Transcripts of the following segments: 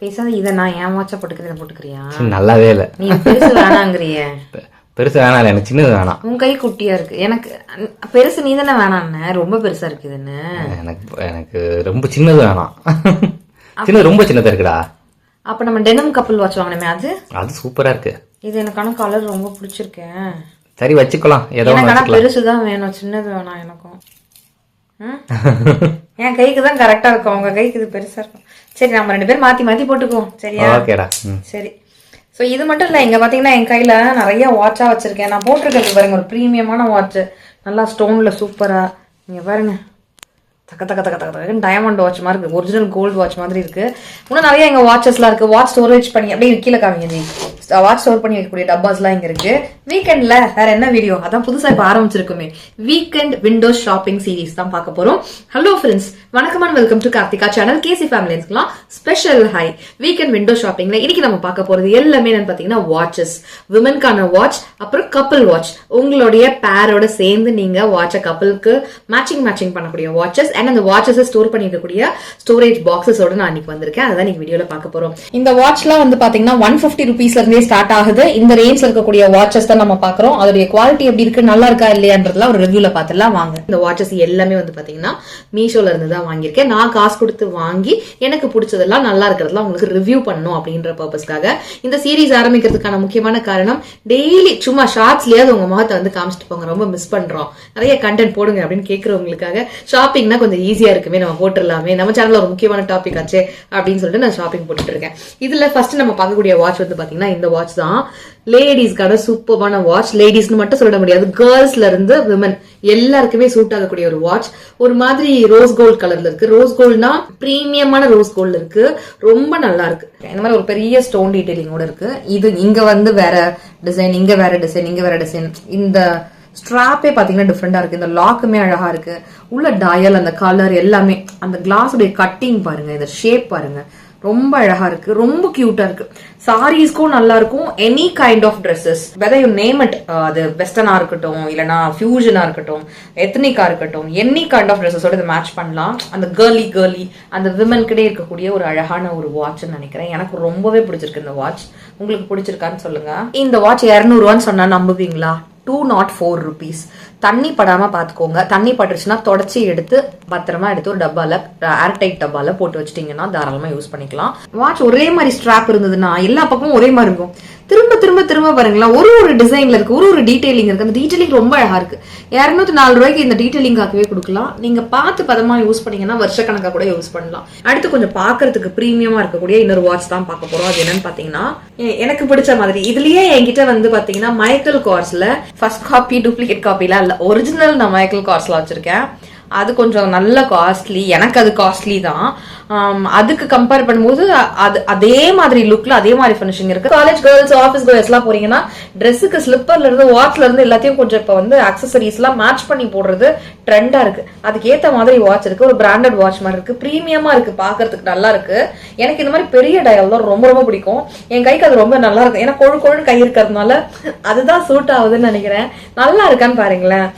பேசாத இதை நான் என் வாட்சா போட்டுக்கிறியா? நல்லாவே இல்லை. நீ பெருசு வேணாங்கிறிய. பெருசு வேணாம் இல்லை, எனக்கு சின்னது வேணாம். உன் கை குட்டியா இருக்கு. எனக்கு பெருசு நீ தானே வேணான்னு. ரொம்ப பெருசா இருக்குதுன்னு. எனக்கு ரொம்ப சின்னது வேணாம். சின்னது ரொம்ப சின்னதா இருக்குடா. அப்ப நம்ம டெனம் கப்பல் வாட்ச் வாங்கினமே அது சூப்பரா இருக்கு. இது எனக்கான கலர் ரொம்ப பிடிச்சிருக்கேன். சரி வச்சுக்கலாம். ஏதோ பெருசுதான் வேணும், சின்னது வேணாம் எனக்கும். என் கைக்கு தான் கரெக்டா இருக்கும், உங்க கைக்கு இது பெருசா இருக்கும். சரி நம்ம 2 பேரும் மாத்தி மாத்தி போட்டுக்குவோம். சரியா? ஓகேடா. சரி. ஸோ இது மட்டும் இல்லை, இங்கே பார்த்தீங்கன்னா என் கையில் நிறைய வாட்சாக வச்சுருக்கேன். நான் போட்டிருக்கிறது பாருங்க, ஒரு ப்ரீமியமான வாட்ச், நல்லா ஸ்டோனில் சூப்பராக. நீங்கள் பாருங்க, தக்க தக்க தக்க தக்க தக்க டைமண்ட் வாட்ச் மாதிரி இருக்குது, ஒரிஜினல் கோல்டு வாட்ச் மாதிரி இருக்குது. இன்னும் நிறைய எங்கள் வாட்சஸ்லாம் இருக்குது. வாட்ச் ஸ்டோரேஜ் பண்ணி அப்படியே கீழே காமிங்க ஜி. வாட்ச் ஸ்டோர் பண்ணி வைக்கக்கூடிய டப்பாஸ்லாம் இங்கே இருக்குது. வீக்கெண்டில் வேறு என்ன வீடியோ, அதான் புதுசாக இப்போ ஆரம்பிச்சிருக்குமே, வீக்கெண்ட் விண்டோஸ் ஷாப்பிங் சீரீஸ் தான் பார்க்க போகிறோம். ஹலோ ஃப்ரெண்ட்ஸ், வணக்கம் and welcome to Karthika channel. KC ஃபேமிலிஸ்க்குலாம் ஸ்பெஷல் ஹை. வீக்கெண்ட் விண்டோ ஷாப்பிங்ல இன்னைக்கு நம்ம பார்க்க போறது எல்லாமே என்னன்னு பாத்தீங்கன்னா வாட்சஸ், விமன்கான வாட்ச், அப்புறம் கப்பல் வாட்ச். உங்களுடைய பேரோட சேர்ந்து நீங்க வாட்ச கப்பலுக்கு மேட்சிங் பண்ணக்கூடிய வாட்சஸ் அண்ட் அந்த வாட்சஸ் ஸ்டோர் பண்ணிருக்கக்கூடிய ஸ்டோரேஜ் பாக்ஸஸோட நான் இன்னைக்கு வந்திருக்கேன். அதான் இன்னைக்கு வீடியோல பார்க்க போறோம். இந்த வாட்ச்லாம் வந்து பாத்தீங்கன்னா 150 ருபீஸ்ல இருந்தே ஸ்டார்ட் ஆகுது. இந்த ரேஞ்ச்ல இருக்கக்கூடிய வாட்சஸ் தான் நம்ம பாக்குறோம். அதோட குவாலிட்டி எப்படி இருக்கு, நல்லா இருக்கா இல்லையான்றதுல ஒரு ரிவ்யூல பாத்துலாம் வாங்க. இந்த வாட்சஸ் எல்லாமே வந்து பாத்தீங்கன்னா மீஷோல இருந்து தான் வாங்கியிருக்கேன். நான் காசு கொடுத்து வாங்கி எனக்கு பிடிச்சதெல்லாம் நல்லா இருக்கிறதுலாம் உங்களுக்கு ரிவ்யூ பண்ணணும் அப்படின்ற பர்பஸ்க்காக இந்த சீரீஸ் ஆரம்பிக்கிறதுக்கான முக்கியமான காரணம், டெய்லி சும்மா ஷார்ட்ஸ்லயாவது உங்க முகத்தை வந்து காமிச்சிட்டு போங்க, ரொம்ப மிஸ் பண்றோம், நிறைய கண்டென்ட் போடுங்க அப்படின்னு கேட்கறவங்களுக்காக. ஷாப்பிங்னா கொஞ்சம் ஈஸியா இருக்குமே, நம்ம போட்டுடலாமே, நம்ம சேனல்ல ஒரு முக்கியமான டாபிக் ஆச்சு அப்படின்னு சொல்லிட்டு நான் ஷாப்பிங் போட்டுட்டு இருக்கேன். இதுல ஃபர்ஸ்ட் நம்ம பார்க்கக்கூடிய வாட்ச் வந்து பாத்தீங்கன்னா இந்த வாட்ச் தான். லேடிஸ்க்கான சூப்பரான வாட்ச். லேடிஸ்னு மட்டும் சொல்ல முடியாது, கேர்ள்ஸ்ல இருந்து விமன் எல்லாருக்குமே சூட் ஆகக்கூடிய ஒரு வாட்ச். ஒரு மாதிரி ரோஸ் கோல்ட் கலர்ல இருக்கு. ரோஸ் கோல்ட்னா பிரீமியமான ரோஸ் கோல்ட் இருக்கு, ரொம்ப நல்லா இருக்கு. இந்த மாதிரி ஒரு பெரிய ஸ்டோன் டீடைலிங்கோட இருக்கு. இது இங்க வந்து வேற டிசைன், இங்க வேற டிசைன், இங்க வேற டிசைன். இந்த ஸ்ட்ராப்பே பாத்தீங்கன்னா டிஃப்ரெண்டா இருக்கு. இந்த லாக்குமே அழகா இருக்கு. உள்ள டயல், அந்த கலர் எல்லாமே, அந்த கிளாஸுடைய கட்டிங் பாருங்க, இந்த ஷேப் பாருங்க, ரொம்ப அழகா இருக்கு, ரொம்ப கியூட்டா இருக்கு. சாரீஸ்க்கும் நல்லா இருக்கும். Any kind of dresses, whether you name it, அது வெஸ்டர்னா இருக்கட்டும், இல்லைனா ஃபியூஷனா இருக்கட்டும், எத்னிக்கா இருக்கட்டும், எனி கைண்ட் ஆஃப் ட்ரெஸ்ஸஸோட இதை மேட்ச் பண்ணலாம். அந்த கேர்லி அந்த விமன்கிட்டே இருக்கக்கூடிய ஒரு அழகான ஒரு வாட்ச்னு நினைக்கிறேன். எனக்கு ரொம்பவே பிடிச்சிருக்கு இந்த வாட்ச். உங்களுக்கு பிடிச்சிருக்கான்னு சொல்லுங்க. இந்த வாட்ச் 200 ரூபான்னு சொன்னா நம்புவீங்களா? 204 ருபீஸ். தண்ணி படாம பாத்துக்கோங்க. தண்ணி பட்டுருச்சுன்னா தொடச்சி எடுத்து பத்திரமா எடுத்து ஒரு டப்பால, ஏர்டைட் டப்பால போட்டு வச்சிட்டீங்கன்னா தாராளமா யூஸ் பண்ணிக்கலாம். வாட்ச் ஒரே மாதிரி ஸ்ட்ராப் இருந்ததுன்னா எல்லா பக்கமும் ஒரே மாதிரி இருக்கும். திரும்ப திரும்ப திரும்ப பாருங்களா, ஒரு டிசைன்ல இருக்கு, ஒரு டீடைலிங் இருக்கு. அந்த டீடைலிங் ரொம்ப அழகா இருக்கு. 204 ரூபாய்க்கு இந்த டீடைலிங்காகவே கொடுக்கலாம். நீங்க பார்த்து பதமா யூஸ் பண்ணீங்கன்னா வருஷக்கணக்கா கூட யூஸ் பண்ணலாம். அடுத்து கொஞ்சம் பாக்குறதுக்கு பிரீமியமா இருக்கக்கூடிய இன்னொரு வாட்ச் தான் பார்க்க போறோம். அது என்னன்னு பாத்தீங்கன்னா, எனக்கு பிடிச்ச மாதிரி இதுலயே என்கிட்ட வந்து பாத்தீங்கன்னா மைக்கேல் கார்ஸ்ல ஃபர்ஸ்ட் காப்பி, டூப்ளிகேட் காப்பிலாம் இல்ல, ஒரிஜினல் நான் மைக்கேல் கார்ஸ்ல வச்சிருக்கேன். அது கொஞ்சம் நல்ல காஸ்ட்லி, எனக்கு அது காஸ்ட்லி தான். அதுக்கு கம்பேர் பண்ணும்போது அது அதே மாதிரி லுக்ல அதே மாதிரி ஃபினிஷிங் இருக்கு. காலேஜ் கேர்ள்ஸ், ஆஃபீஸ் கேர்ள்ஸ் எல்லாம் போறீங்கன்னா ட்ரெஸ்ஸுக்கு ஸ்லிப்பர்ல இருந்து, வாட்ச்ல இருந்து எல்லாத்தையும் கொஞ்சம் இப்ப வந்து அக்சசரிஸ் எல்லாம் மேட்ச் பண்ணி போடுறது ட்ரெண்டா இருக்கு. அதுக்கு ஏத்த மாதிரி வாட்ச் இருக்கு. ஒரு பிராண்டட் வாட்ச் மாதிரி இருக்கு, பிரீமியமா இருக்கு, பாக்குறதுக்கு நல்லா இருக்கு. எனக்கு இந்த மாதிரி பெரிய டயல் தான் ரொம்ப ரொம்ப பிடிக்கும். என் கைக்கு அது ரொம்ப நல்லா இருக்கு. ஏன்னா கொழுன்னு கை இருக்கிறதுனால அதுதான் சூட் ஆகுதுன்னு நினைக்கிறேன். நல்லா இருக்கான்னு பாருங்களேன்.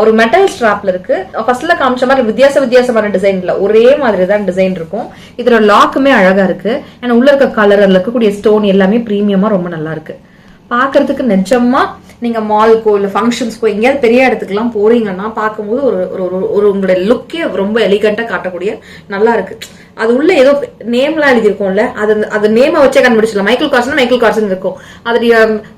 ஒரு மெட்டல் ஸ்ட்ராப்ல இருக்கு. ஃபர்ஸ்ட்ல காமிச்ச மாதிரி வித்தியாசமான டிசைன்ல ஒரே மாதிரி தான் டிசைன் இருக்கும். இதோட லாக்குமே அழகா இருக்கு. ஏன்னா உள்ள இருக்க கலர், அதுல இருக்கக்கூடிய ஸ்டோன் எல்லாமே பிரீமியமா ரொம்ப நல்லா இருக்கு. பாக்குறதுக்கு நிஜமா நீங்க மால்க்கோ இல்ல ஃபங்க்ஷன்ஸ்க்கோ எங்கேயாவது பெரிய இடத்துக்குலாம் போறீங்கன்னா பார்க்கும்போது ஒரு உங்களுடைய லுக்கே ரொம்ப எலிகண்டா காட்டக்கூடிய நல்லா இருக்கு. அது உள்ள ஏதோ நேம்லாம் எழுதிருக்கும்ல, அது நேமை வச்சே கண்டுபிடிச்சலாம். மைக்கேல் கார்ஸ் இருக்கும். அது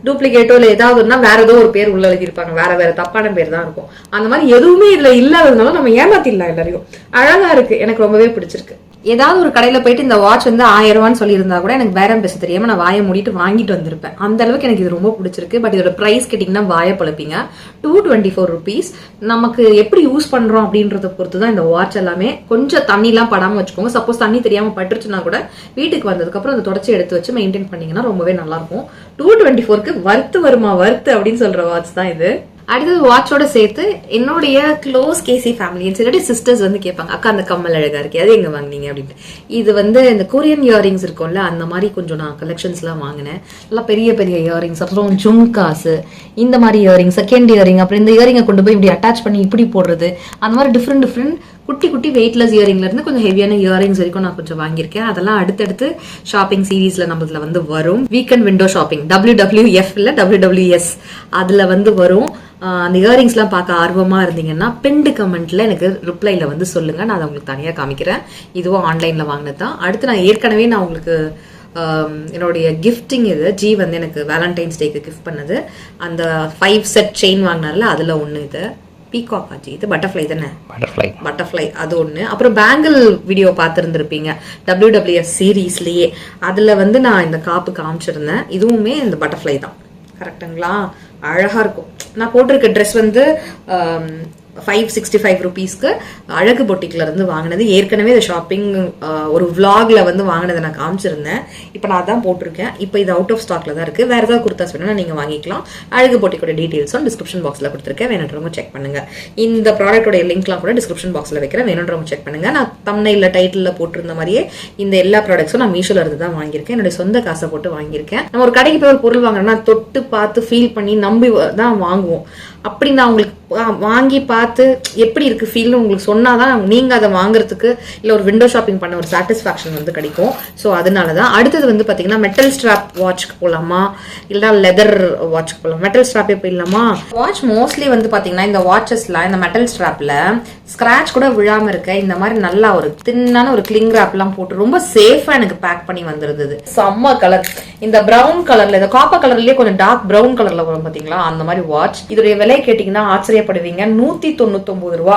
டூப்ளிகேட்டோ இல்ல ஏதாவதுன்னா வேற ஏதோ ஒரு பேர் உள்ள எழுதிருப்பாங்க, வேற தப்பான பேர் தான் இருக்கும். அந்த மாதிரி எதுவுமே இதுல இல்லாததுனால நம்ம ஏமாத்திடலாம் எல்லாரையும். அழகா இருக்கு, எனக்கு ரொம்பவே பிடிச்சிருக்கு. ஏதாவது ஒரு கடையில போயிட்டு இந்த வாட்ச் வந்து 1000 ரூபான்னு சொல்லியிருந்தா கூட எனக்கு பேரம் பேச தெரியாம நான் வாயை மூடிட்டு வாங்கிட்டு வந்திருப்பேன். அந்த அளவுக்கு எனக்கு இது ரொம்ப பிடிச்சிருக்கு. பட் இதோட பிரைஸ் கேட்டீங்கன்னா வாயை பழப்பீங்க. 224 ருபீஸ். நமக்கு எப்படி யூஸ் பண்றோம் அப்படின்றத பொறுத்து தான் இந்த வாட்ச் எல்லாமே. கொஞ்சம் தண்ணி எல்லாம் படாம வச்சுக்கோங்க. சப்போஸ் தண்ணி தெரியாம பட்டுருச்சுன்னா கூட வீட்டுக்கு வந்ததுக்கு அப்புறம் அதை தொடச்சி எடுத்து வச்சு மெயின்டைன் பண்ணீங்கன்னா ரொம்பவே நல்லா இருக்கும். 224க்கு வர்த்து அப்படின்னு சொல்ற வாட்ச் தான் இது. அடுத்தது வாட்சோட சேர்த்து என்னுடைய க்ளோஸ் கேசி ஃபேமிலி சிலடி சிஸ்டர்ஸ் வந்து கேட்பாங்க, அக்கா அந்த கம்மல் அழகா இருக்கு, அது எங்க வாங்கினீங்க அப்படின்ட்டு. இது வந்து இந்த கொரியன் இயரிங்ஸ் இருக்கும்ல, அந்த மாதிரி கொஞ்சம் நான் கலெக்ஷன்ஸ்லாம் வாங்கினேன். நல்லா பெரிய இயரிங்ஸ், அப்புறம் ஜும்காசு, இந்த மாதிரி இயரிங், செகண்ட் இயரிங், அப்புறம் இந்த இயரிங்கை கொண்டு போய் இப்படி அட்டாச் பண்ணி இப்படி போடுறது, அந்த மாதிரி டிஃப்ரெண்ட் குட்டி குட்டி வெயிட்லெஸ் இயரிங்ல இருந்து கொஞ்சம் ஹெவியான இயரிங்ஸ் வரைக்கும் நான் கொஞ்சம் வாங்கியிருக்கேன். அதெல்லாம் அடுத்தடுத்து ஷாப்பிங் சீரீஸ்ல நம்மள வந்து வரும். வீக்கெண்ட் விண்டோ ஷாப்பிங் WWF இல்ல WWS அதுல வந்து வரும். அந்த இயரிங்ஸ்லாம் பார்க்க ஆர்வமா இருந்தீங்கன்னா பெண்டு கமெண்ட்ல எனக்கு ரிப்ளைல வந்து சொல்லுங்க, நான் அதை உங்களுக்கு தனியா காமிக்கிறேன். இதுவும் ஆன்லைன்ல வாங்கினது தான். அடுத்து நான் ஏற்கனவே உங்களுக்கு என்னுடைய கிஃப்டிங் இது வந்து எனக்கு வேலண்டைன்ஸ் டேக்கு கிஃப்ட் பண்ணது. அந்த 5 செட் செயின் வாங்கினார்ல அதுல ஒண்ணு இது பீகாக் ஆச்சு. இது பட்டர்ஃப்ளை தானே, பட்டர்ஃப்ளை அது ஒண்ணு. அப்புறம் பேங்கிள் வீடியோ பார்த்துருந்துருப்பீங்க WWF சீரீஸ்லயே, அதுல வந்து நான் இந்த காப்பு காமிச்சிருந்தேன். இதுவுமே இந்த பட்டர்ஃப்ளை தான். கரெக்டுங்களா? அழகா இருக்கும். நான் போட்டிருக்க ட்ரெஸ் வந்து 565 rupeesக்கு அழகு பொட்டிக்ல இருந்து வாங்கினது. ஏற்கனவே இந்த ஷாப்பிங் ஒரு vlogல வந்து வாங்கினதை நான் காமிச்சிருந்தேன். இப்போ நான் அதான் போட்டிருக்கேன். இப்போ இது அவுட் ஆஃப் ஸ்டாக்ல தான் இருக்கு. வேற ஏதாவது குர்தாஸ் வேணும்னா நீங்க வாங்கிக்கலாம். அழகு பொட்டிக்கோட டீடைல்ஸும் டிஸ்கிரிப்ஷன் பாக்ஸ்ல கொடுத்துருக்கேன், வேணுன்றவங்க செக் பண்ணுங்க. இந்த ப்ராடக்டோட லிங்க்லாம் கூட டிஸ்கிரிப்ஷன் பாக்ஸ்ல வைக்கிறேன், வேணுன்றவங்க செக் பண்ணுங்க. நான் தம்ப்நெயில்ல டைட்டில்ல போட்டிருந்த மாதிரியே இந்த எல்லா ப்ராடக்ட்ஸும் நான் மீஷோல இருந்து தான் வாங்கியிருக்கேன். என்னுடைய சொந்த காசை போட்டு வாங்கியிருக்கேன். நம்ம ஒரு கடைக்கு போய் ஒரு பொருள் வாங்குறோம்னா தொட்டு பார்த்து ஃபீல் பண்ணி நம்பி தான் வாங்குவோம். அப்படி நான் உங்களுக்கு வாங்கி பார்த்து எப்படி இருக்கு ஃபீல்னு உங்களுக்கு சொன்னாதான் நீங்க அதை வாங்குறதுக்கு இல்ல ஒரு விண்டோ ஷாப்பிங் பண்ண ஒரு சாட்டிஸ்பாக்சன் வந்து கிடைக்கும். ஸோ அதனாலதான். அடுத்தது வந்து பாத்தீங்கன்னா மெட்டல் ஸ்ட்ராப் வாட்ச்க்கு போலாமா இல்ல லெதர் வாட்ச்க்கு போலாம்? மெட்டல் ஸ்ட்ராப்பே போயிடலாமா? வாட்ச் மோஸ்ட்லி வந்து பாத்தீங்கன்னா இந்த வாட்சஸ்ல இந்த மெட்டல் ஸ்ட்ராப்ல ஸ்கிராச் கூட விழாம இருக்க இந்த மாதிரி நல்லா ஒரு தின்னான ஒரு கிளிங் ராப் எல்லாம் போட்டு ரொம்ப சேஃபா எனக்கு பேக் பண்ணி வந்திருந்தது. செம்ம கலர். இந்த பிரவுன் கலர்ல, இந்த காப்பர் கலர்லயே கொஞ்சம் டார்க் பிரவுன் கலர்ல வரும் பாத்தீங்களா, அந்த மாதிரி வாட்ச். இதோடைய விலை கேட்டீங்கன்னா ஆச்சரியப்படுவீங்க. 199 ரூபா,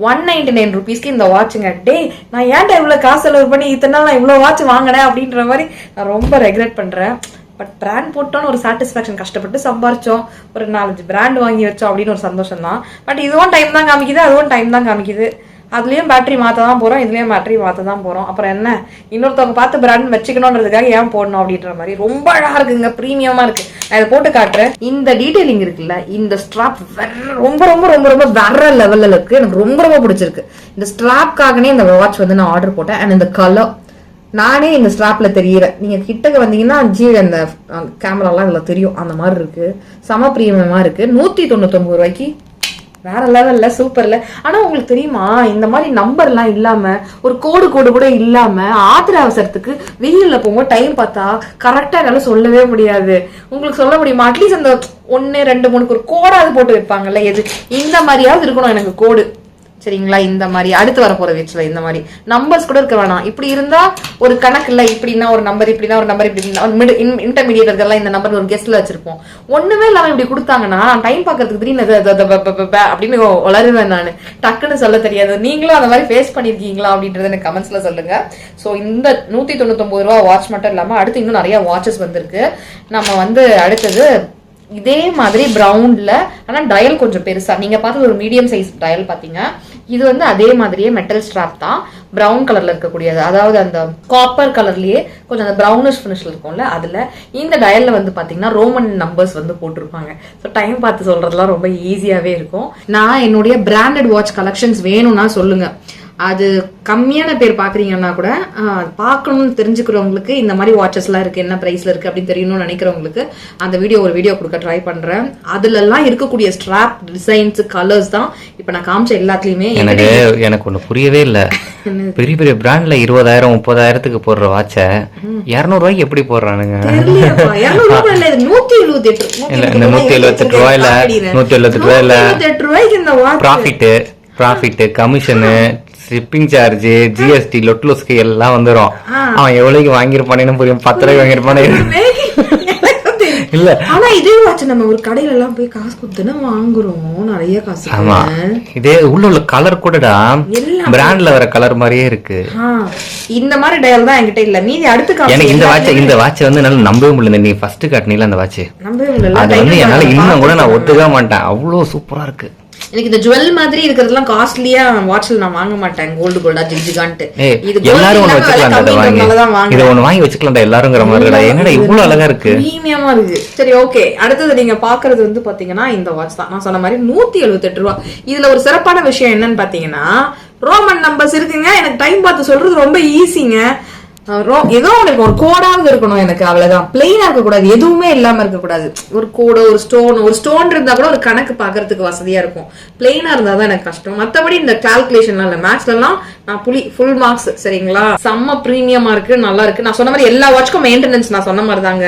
199 rupeesக்கு இந்த வாட்சுங்க. டே நான் ஏன்டா இவ்வளவு காசு செலவு பண்ணி இத்தனை நாள் நான் இவ்வளவு வாட்ச் வாங்கினேன் அப்படின்ற மாதிரி நான் ரொம்ப ரெக்ரெட் பண்றேன். பட் பிராண்ட் போட்டோன்னு ஒரு சாட்டிஸ்பாக்சன், கஷ்டப்பட்டு சம்பாரிச்சோம், ஒரு 4-5 பிராண்ட் வாங்கி வச்சோம் அப்படின்னு ஒரு சந்தோஷம் தான். பட் இதுவும் டைம் தான் காமிக்குது, அதுவும் டைம் தான் காமிக்குது. அதுலயும் பேட்டரி மாத்த தான் போறோம், இதுலயும் பேட்டரி மாத்த தான் போறோம். அப்புறம் என்ன, இன்னொருத்தவங்க பார்த்து பிராண்ட் வச்சுக்கணும்ன்றதுக்காக ஏன் போடணும் அப்படின்ற மாதிரி. ரொம்ப அழகா இருக்குங்க, பிரீமியமா இருக்கு. நான் இதை போட்டு காட்டுறேன். இந்த டீடைலிங் இருக்குல்ல, இந்த ஸ்ட்ராப் ரொம்ப ரொம்ப ரொம்ப ரொம்ப வேற லெவல்ல இருக்கு. எனக்கு ரொம்ப ரொம்ப பிடிச்சிருக்கு. இந்த ஸ்ட்ராப்காகனே இந்த வாட்ச் வந்து நான் ஆர்டர் போட்டேன். அண்ட் இந்த கலர் நானே இந்த ஸ்ட்ராப்ல தெரியறேன். நீங்க கிட்டக்கு வந்தீங்கன்னா அந்த கேமரா எல்லாம் இதுல தெரியும். அந்த மாதிரி இருக்கு, சம பிரீமியமா இருக்கு. 199 ரூபாய்க்கு வேற லெவல்ல, சூப்பர்ல. ஆனா உங்களுக்கு தெரியுமா, இந்த மாதிரி நம்பர் எல்லாம் இல்லாம ஒரு கோடு கூட இல்லாம ஆத்திர அவசரத்துக்கு வெயில்ல போகும்போது டைம் பார்த்தா கரெக்டா என்னால சொல்லவே முடியாது. உங்களுக்கு சொல்ல முடியுமா? அட்லீஸ்ட் அந்த 1, 2, 3 ஒரு கோடாவது போட்டு வைப்பாங்கல்ல, எது இந்த மாதிரியாவது இருக்கணும் எனக்கு கோடு. சரிங்களா? இந்த மாதிரி அடுத்து வர போற வீச்சுல இந்த மாதிரி நம்பர்ஸ் கூட இருக்க வேணாம். இப்படி இருந்தா ஒரு கணக்கு இல்ல, இப்படின்னா ஒரு நம்பர், இப்படின்னா ஒரு நம்பர், இப்படி இன்டர்மீடியட் இருக்கெல்லாம் இந்த நம்பர் ஒரு கெஸ்ட்ல வச்சிருப்போம். ஒண்ணுமே இல்லாம இப்படி கொடுத்தாங்கன்னா டைம் பாக்கிறதுக்கு திடீர்னு அப்படின்னு வளருவேன் நானு. டக்குன்னு சொல்ல தெரியாது. நீங்களும் அந்த மாதிரி ஃபேஸ் பண்ணிருக்கீங்களா அப்படின்றத எனக்கு கமெண்ட்ஸ்ல சொல்லுங்க. சோ இந்த 199 ரூபா வாட்ச் மட்டும் இல்லாம அடுத்து இன்னும் நிறைய வாட்சஸ் வந்திருக்கு. நம்ம வந்து அடுத்தது இதே மாதிரி பிரவுன்ல, ஆனா டயல் கொஞ்சம் பெருசா, நீங்க பார்த்து ஒரு மீடியம் சைஸ் டயல் பாத்தீங்க. இது வந்து அதே மாதிரியே மெட்டல் ஸ்ட்ராப் தான், பிரவுன் கலர்ல இருக்கக்கூடியது. அதாவது அந்த காப்பர் கலர்லயே கொஞ்சம் அந்த பிரவுனிஷ் ஃபினிஷ்ல இருக்கும்ல, அதுல இந்த டயல்ல வந்து பாத்தீங்கன்னா ரோமன் நம்பர்ஸ் வந்து போட்டிருப்பாங்க. ஸோ டைம் பார்த்து சொல்றதுலாம் ரொம்ப ஈஸியாவே இருக்கும். நான் என்னுடைய பிராண்டட் வாட்ச் கலெக்ஷன்ஸ் வேணும்னா சொல்லுங்க. அது கம்மியான பேர் பாக்குறீங்கன்னா கூட பார்க்கணும்னு தெரிஞ்சுக்கிறவங்களுக்கு இந்த மாதிரி வாட்சஸ் எல்லாம் இருக்கு, என்ன பிரைஸ்ல இருக்கு அப்படின்னு தெரியணும்னு நினைக்கிறவங்களுக்கு அந்த ஒரு வீடியோ கொடுக்க ட்ரை பண்றேன். அதுல எல்லாம் இருக்கக்கூடிய ஸ்ட்ராப் டிசைன்ஸ், கலர்ஸ் தான் இப்ப நான் காமிச்ச எல்லாத்துலயுமே. எனக்கு ஒண்ணு புரியவே இல்ல. பெரிய பெரிய பிராண்ட்ல 20,000 30,000க்கு போடுற வாட்ச 200 ரூபாய்க்கு எப்படி போடுறானுங்க? 178 ரூபாயில profit, commission, shipping charge, GST, லொட்லோஸ்க்கு எல்லாம் வந்துரும். அவன் எவ்வளவுக்கு வாங்கிருப்பானு புரியும். 10 ரூபாய்க்கு வாங்கிருப்பானே இல்ல. ஆனா இதே வாட்ச் நம்ம ஒரு கடையில எல்லாம் போய் காசு கொடுத்துனா வாங்குறோம், நிறைய காசு. ஆமா, இதே உள்ள கலர் கூடடா பிராண்ட்ல வர கலர் மாதிரியே இருக்கு. இந்த மாதிரி டயல் தான் என்கிட்ட இல்ல. மீதி அடுத்து எனக்கு இந்த வாட்ச் வந்து என்னால நம்பவே முடியல. நீ ஃபர்ஸ்ட் காட்டினீல அந்த வாட்ச், நம்பவே முடியல. அது வந்து என்னால இன்னும் கூட நான் ஒத்துக்க மாட்டேன், அவ்வளவு சூப்பரா இருக்கு. எனக்கு இந்த ஜுவல் மாதிரி இருக்கிறதெல்லாம் காஸ்ட்லியா வாட்ச்ல நான் வாங்க மாட்டேன். கோல்டா ஜிஜிகான்ட்டு இது எல்லாரும் ஒன்னு வச்சுக்கலாம், இத ஒன்னு வாங்கி வச்சுக்கலாம் எல்லாரும்ங்கற மாதிரி. என்னடா இவ்வளவு அழகா இருக்கு, பிரீமியமா இருக்கு. சரி, ஓகே. அடுத்து நீங்க பாக்குறது வந்து பாத்தீங்கன்னா இந்த வாட்ச் தான். நான் சொன்ன மாதிரி 178 ரூபாய். இதுல ஒரு சிறப்பான விஷயம் என்னன்னு பாத்தீங்கன்னா ரோமன் நம்பர்ஸ் இருக்குங்க. எனக்கு டைம் பார்த்து சொல்றது ரொம்ப ஈஸிங்க. ஏதோ உங்களுக்கு ஒரு கோடாவது இருக்கணும் எனக்கு, அவ்வளவுதான். பிளெயினா இருக்கக்கூடாது, எதுவுமே இல்லாம இருக்கக்கூடாது. ஒரு கோடு, ஒரு ஸ்டோன் இருந்தா கூட ஒரு கணக்கு பாக்குறதுக்கு வசதியா இருக்கும். பிளெயினா இருந்தாதான் எனக்கு கஷ்டம். மத்தபடி இந்த கால்குலேஷன்லாம் இல்ல, மேக்ஸ்ல எல்லாம் நான் ஃபுல் மார்க்ஸ். சரிங்களா? செம்ம பிரீமியமா இருக்கு, நல்லா இருக்கு. நான் சொன்ன மாதிரி எல்லா வாட்ச்க்கும் மெயின்டெனன்ஸ் நான் சொன்ன மாதிரி தாங்க.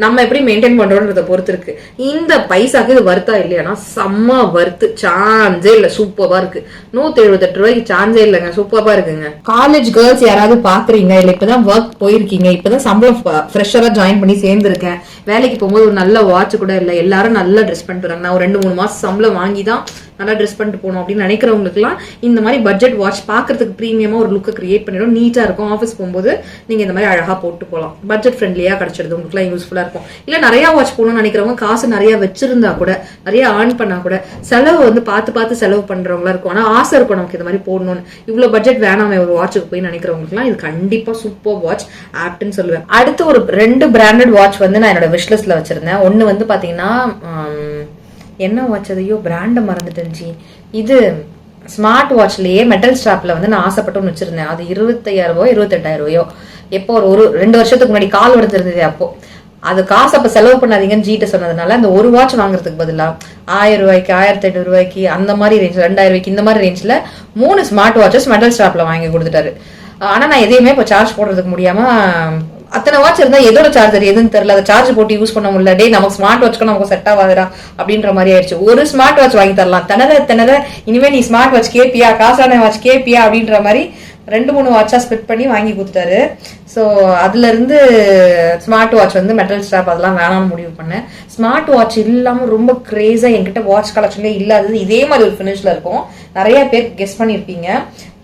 நம்ம எப்படி மெயின்டைன் பண்றோம்ன்றத பொறுத்து இருக்கு. இந்த பைசாக்கு இது வர்த்தா இல்லையானா செம்ம வர்த்து, சான்ஸே இல்ல. சூப்பரா இருக்கு. 178 ரூபாய்க்கு சான்ஸே இல்லைங்க, சூப்பரா இருக்குங்க. காலேஜ் கேர்ள்ஸ் யாராவது பாக்குறீங்க, இல்ல இப்பதான் ஒர்க் போயிருக்கீங்க, இப்பதான் சம்பளம் ஃப்ரெஷரா ஜாயின் பண்ணி சேர்ந்திருக்கேன், வேலைக்கு போகும்போது ஒரு நல்ல வாட்ச் கூட இல்ல, எல்லாரும் நல்லா ட்ரெஸ் பண்ணிட்டு வராங்க, நான் ஒரு 2-3 மாசம் சம்பளம் வாங்கி தான் நல்லா ட்ரெஸ் பண்ணிட்டு போகணும் அப்படின்னு நினைக்கிறவங்களுக்கு எல்லாம் இந்த மாதிரி பட்ஜெட் வாட்ச் பாக்குறதுக்கு பிரீமியமா ஒரு லுக்கை கிரியேட் பண்ணிடும். நீட்டா இருக்கும். ஆஃபீஸ் போகும்போது நீங்க இந்த மாதிரி அழகா போட்டு போகலாம். பட்ஜெட் ஃப்ரெண்ட்லியா கிடைச்சிருது, உங்களுக்கு எல்லாம் யூஸ்ஃபுல்லா இருக்கும். இல்ல நிறைய வாட்ச் போகணும்னு நினைக்கிறவங்க, காசு நிறைய வச்சிருந்தா கூட, நிறைய ஏர்ன் பண்ணா கூட, செலவு வந்து பார்த்து செலவு பண்றவங்களா இருக்கும். ஆனா ஆசை இருக்கும் நமக்கு இந்த மாதிரி போடணும்னு. இவ்வளவு பட்ஜெட் வேணாமே ஒரு வாட்சுக்கு போய் நினைக்கிறவங்களுக்கு எல்லாம் இது கண்டிப்பா சூப்பர் வாட்ச் ஆப்ட்னு சொல்லுவேன். அடுத்து ஒரு 2 பிராண்டட் வாட்ச் வந்து நான் என்னோட விஷ்லிஸ்ட்ல வச்சிருந்தேன். ஒன்னு வந்து பாத்தீங்கன்னா என்ன வாட்ச், அதையோ பிராண்ட மறந்துட்டு, இது ஸ்மார்ட் வாட்ச்லயே மெட்டல் ஸ்ட்ராப்ல வந்து நான் ஆசைப்பட்டு ஒன்று வச்சிருந்தேன். அது 25,000 ரூபாயோ 28,000 ரூபாயோ, எப்போ ஒரு 2 வருஷத்துக்கு முன்னாடி கால் உடைஞ்சிருந்தது. அப்போ அது காசு அப்ப செலவு பண்ணாதீங்கன்னு ஜிட்ட சொன்னதுனால அந்த ஒரு வாட்ச் வாங்குறதுக்கு பதிலா 1000 ரூபாய்க்கு 1500 ரூபாய்க்கு அந்த மாதிரி ரேஞ்ச், 2000 ரூபாய்க்கு இந்த மாதிரி ரேஞ்ச்ல 3 ஸ்மார்ட் வாட்சஸ் மெட்டல் ஸ்ட்ராப்ல வாங்கி கொடுத்துட்டாரு. ஆனா நான் எதையுமே இப்ப சார்ஜ் போடுறதுக்கு முடியாம, அத்தனை வாட்ச் இருந்தா எதோட சார்ஜர் எதுன்னு தெரியல, அதை சார்ஜ் போட்டு யூஸ் பண்ண முடியல. டே நமக்கு ஸ்மார்ட் வாட்ச்க்கு நமக்கு செட் ஆகாதுடா அப்படின்ற மாதிரி ஆயிடுச்சு. ஒரு ஸ்மார்ட் வாட்ச் வாங்கி தரலாம், திணற இனிமே நீ ஸ்மார்ட் வாட்ச் கேப்பியா, காசான வாட்ச் கேப்பியா அப்படின்ற மாதிரி 2-3 வாட்சா ஸ்பிட் பண்ணி வாங்கி கொடுத்துட்டாரு. ஸோ அதுல இருந்து ஸ்மார்ட் வாட்ச் வந்து மெட்டல் ஸ்ட்ராப் அதெல்லாம் வேணாம்னு முடிவு பண்ணேன். ஸ்மார்ட் வாட்ச் இல்லாம ரொம்ப கிரேஸா என்கிட்ட வாட்ச் கலெக்ஷன்ல இல்லாதது இதே மாதிரி ஒரு ஃபினிஷ்ல இருக்கும். நிறைய பேர் கெஸ் பண்ணிருப்பீங்க.